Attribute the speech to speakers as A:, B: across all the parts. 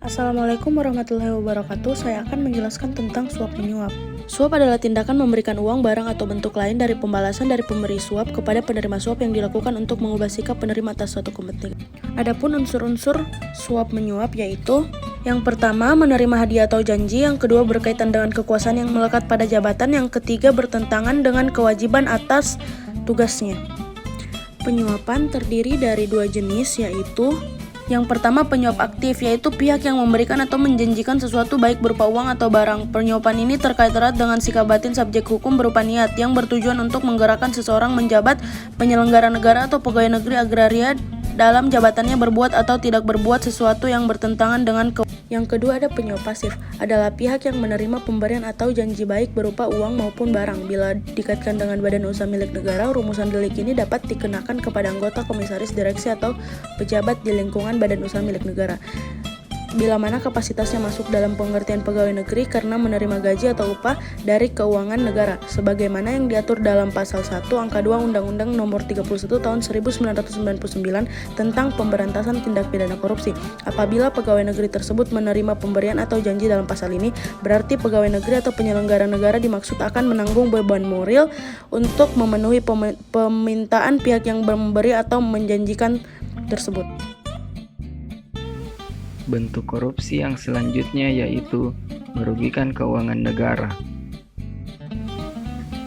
A: Assalamualaikum warahmatullahi wabarakatuh. Saya akan menjelaskan tentang suap menyuap. Suap adalah tindakan memberikan uang, barang, atau bentuk lain dari pembalasan dari pemberi suap kepada penerima suap yang dilakukan untuk mengubah sikap penerima atas suatu kepentingan. Adapun unsur-unsur suap menyuap yaitu: yang pertama, menerima hadiah atau janji; yang kedua, berkaitan dengan kekuasaan yang melekat pada jabatan; yang ketiga, bertentangan dengan kewajiban atas tugasnya. Penyuapan terdiri dari dua jenis, yaitu: yang pertama, penyuap aktif, yaitu pihak yang memberikan atau menjanjikan sesuatu baik berupa uang atau barang. Penyuapan ini terkait erat dengan sikap batin subjek hukum berupa niat, yang bertujuan untuk menggerakkan seseorang menjabat, penyelenggara negara, atau pegawai negeri agraria dalam jabatannya berbuat atau tidak berbuat sesuatu yang bertentangan dengan Yang kedua, ada penyuap pasif, adalah pihak yang menerima pemberian atau janji baik berupa uang maupun barang. Bila dikaitkan dengan badan usaha milik negara, rumusan delik ini dapat dikenakan kepada anggota, komisaris, direksi, atau pejabat di lingkungan badan usaha milik negara, bila mana kapasitasnya masuk dalam pengertian pegawai negeri karena menerima gaji atau upah dari keuangan negara, sebagaimana yang diatur dalam pasal 1 angka 2 Undang-Undang Nomor 31 Tahun 1999 tentang Pemberantasan Tindak Pidana Korupsi. Apabila pegawai negeri tersebut menerima pemberian atau janji dalam pasal ini, berarti pegawai negeri atau penyelenggara negara dimaksud akan menanggung beban moral untuk memenuhi permintaan pihak yang memberi atau menjanjikan tersebut.
B: Bentuk korupsi yang selanjutnya yaitu merugikan keuangan negara.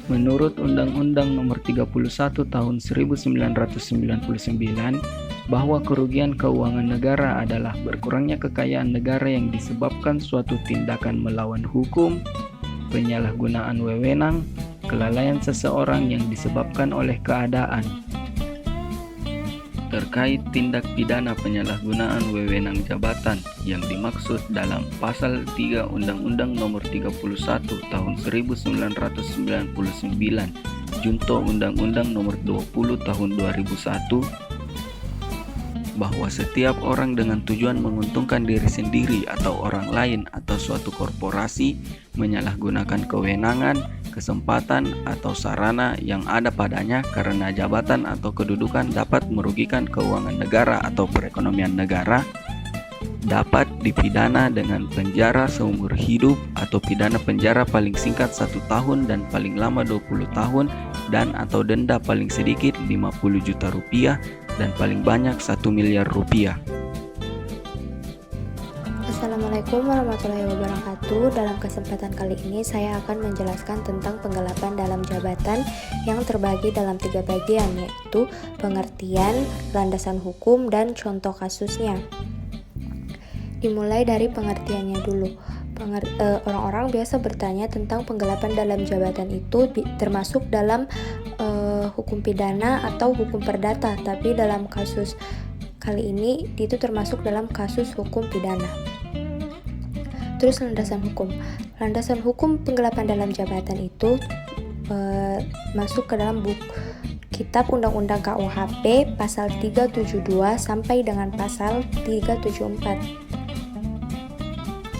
B: Menurut Undang-Undang Nomor 31 Tahun 1999, bahwa kerugian keuangan negara adalah berkurangnya kekayaan negara yang disebabkan suatu tindakan melawan hukum, penyalahgunaan wewenang, kelalaian seseorang yang disebabkan oleh keadaan. Terkait tindak pidana penyalahgunaan wewenang jabatan yang dimaksud dalam pasal 3 Undang-Undang Nomor 31 Tahun 1999 Junto Undang-Undang Nomor 20 Tahun 2001, bahwa setiap orang dengan tujuan menguntungkan diri sendiri atau orang lain atau suatu korporasi menyalahgunakan kewenangan, kesempatan, atau sarana yang ada padanya karena jabatan atau kedudukan dapat merugikan keuangan negara atau perekonomian negara, dapat dipidana dengan penjara seumur hidup atau pidana penjara paling singkat 1 tahun dan paling lama 20 tahun dan atau denda paling sedikit 50 juta rupiah dan paling banyak 1 miliar rupiah.
C: Assalamualaikum warahmatullahi wabarakatuh. Dalam kesempatan kali ini saya akan menjelaskan tentang penggelapan dalam jabatan yang terbagi dalam 3 bagian, yaitu pengertian, landasan hukum, dan contoh kasusnya. Dimulai dari pengertiannya dulu. Orang-orang biasa bertanya tentang penggelapan dalam jabatan itu termasuk dalam hukum pidana atau hukum perdata, tapi dalam kasus kali ini itu termasuk dalam kasus hukum pidana. Terus landasan hukum. Landasan hukum penggelapan dalam jabatan itu masuk ke dalam Kitab Undang-Undang KUHP pasal 372 sampai dengan pasal 374.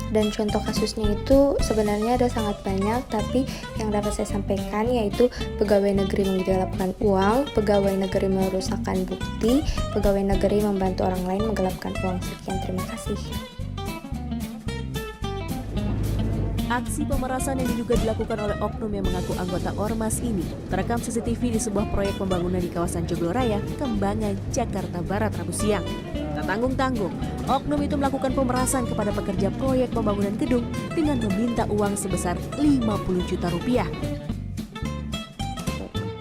C: Dan contoh kasusnya itu sebenarnya ada sangat banyak, tapi yang dapat saya sampaikan yaitu pegawai negeri menggelapkan uang, pegawai negeri merusakkan bukti, pegawai negeri membantu orang lain menggelapkan uang. Sekian, terima kasih.
D: Aksi pemerasan yang diduga dilakukan oleh oknum yang mengaku anggota Ormas ini terekam CCTV di sebuah proyek pembangunan di kawasan Jogoraya, Kembangan, Jakarta Barat, Rabu siang. Tak tanggung-tanggung, oknum itu melakukan pemerasan kepada pekerja proyek pembangunan gedung dengan meminta uang sebesar 50 juta rupiah.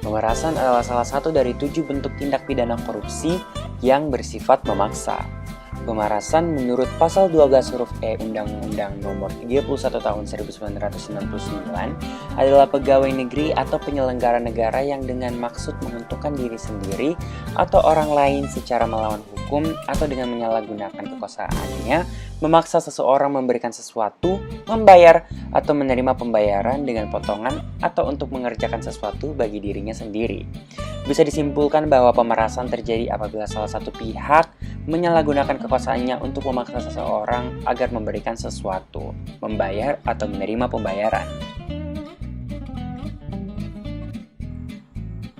E: Pemerasan adalah salah satu dari 7 bentuk tindak pidana korupsi yang bersifat memaksa. Pemerasan menurut pasal 12 huruf E Undang-Undang Nomor 31 Tahun 1999 adalah pegawai negeri atau penyelenggara negara yang dengan maksud menguntungkan diri sendiri atau orang lain secara melawan hukum atau dengan menyalahgunakan kekuasaannya memaksa seseorang memberikan sesuatu, membayar, atau menerima pembayaran dengan potongan atau untuk mengerjakan sesuatu bagi dirinya sendiri. Bisa disimpulkan bahwa pemerasan terjadi apabila salah satu pihak menyalahgunakan kekuasaannya untuk memaksa seseorang agar memberikan sesuatu, membayar, atau menerima pembayaran.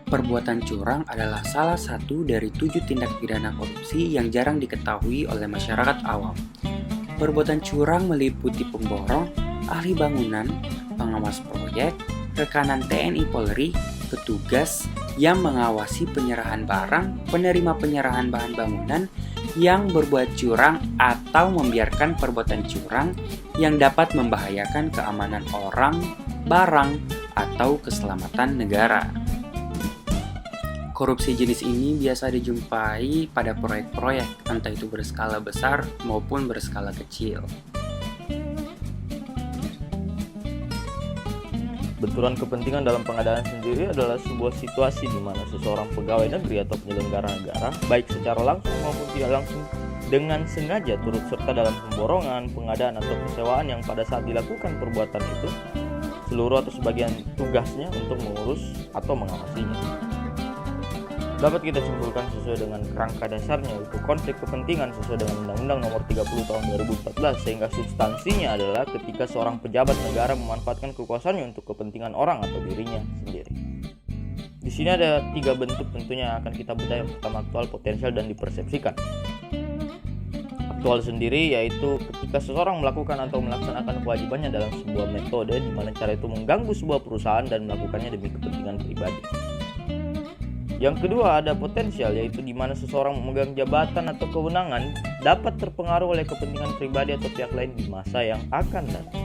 E: Perbuatan curang adalah salah satu dari 7 tindak pidana korupsi yang jarang diketahui oleh masyarakat awam. Perbuatan curang meliputi pemborong, ahli bangunan, pengawas proyek, rekanan TNI Polri, petugas yang mengawasi penyerahan barang, penerima penyerahan bahan bangunan yang berbuat curang atau membiarkan perbuatan curang yang dapat membahayakan keamanan orang, barang, atau keselamatan negara. Korupsi jenis ini biasa dijumpai pada proyek-proyek, entah itu berskala besar maupun berskala kecil.
F: Benturan kepentingan dalam pengadaan sendiri adalah sebuah situasi di mana seseorang pegawai negeri atau penyelenggara negara, baik secara langsung maupun tidak langsung, dengan sengaja turut serta dalam pemborongan, pengadaan atau persewaan yang pada saat dilakukan perbuatan itu, seluruh atau sebagian tugasnya untuk mengurus atau mengawasinya. Dapat kita simpulkan sesuai dengan kerangka dasarnya, yaitu konflik kepentingan sesuai dengan Undang-Undang Nomor 30 Tahun 2014, sehingga substansinya adalah ketika seorang pejabat negara memanfaatkan kekuasaannya untuk kepentingan orang atau dirinya sendiri. Di sini ada 3 bentuk tentunya yang akan kita bedah. Yang pertama, aktual, potensial, dan dipersepsikan. Aktual sendiri yaitu ketika seseorang melakukan atau melaksanakan kewajibannya dalam sebuah metode di mana cara itu mengganggu sebuah perusahaan dan melakukannya demi kepentingan pribadi. Yang kedua, ada potensial, yaitu di mana seseorang memegang jabatan atau kewenangan dapat terpengaruh oleh kepentingan pribadi atau pihak lain di masa yang akan datang.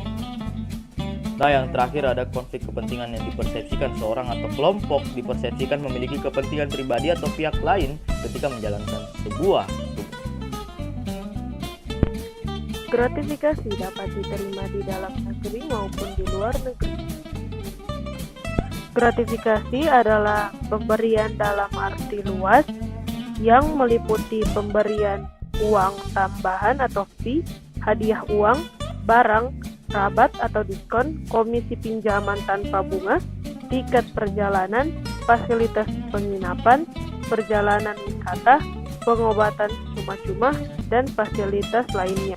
F: Nah, yang terakhir ada konflik kepentingan yang dipersepsikan seorang atau kelompok dipersepsikan memiliki kepentingan pribadi atau pihak lain ketika menjalankan sebuah tugas.
G: Gratifikasi dapat diterima di dalam negeri maupun di luar negeri. Gratifikasi adalah pemberian dalam arti luas yang meliputi pemberian uang tambahan atau fee, hadiah uang, barang, rabat atau diskon, komisi pinjaman tanpa bunga, tiket perjalanan, fasilitas penginapan, perjalanan wisata, pengobatan cuma-cuma, dan fasilitas lainnya.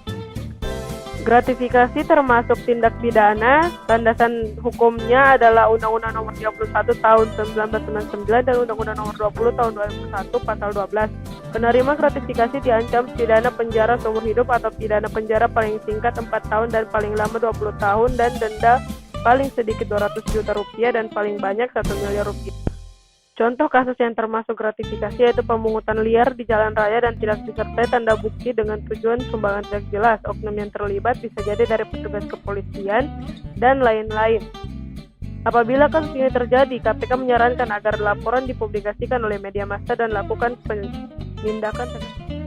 G: Gratifikasi termasuk tindak pidana. Landasan hukumnya adalah Undang-Undang Nomor 31 Tahun 1999 dan Undang-Undang Nomor 20 Tahun 2001 Pasal 12. Penerima gratifikasi diancam pidana penjara seumur hidup atau pidana penjara paling singkat 4 tahun dan paling lama 20 tahun dan denda paling sedikit 200 juta rupiah dan paling banyak 1 miliar rupiah. Contoh kasus yang termasuk gratifikasi yaitu pemungutan liar di jalan raya dan tidak disertai tanda bukti dengan tujuan sumbangan tidak jelas. Oknum yang terlibat bisa jadi dari petugas kepolisian dan lain-lain. Apabila kasus ini terjadi, KPK menyarankan agar laporan dipublikasikan oleh media massa dan lakukan penindakan tegas.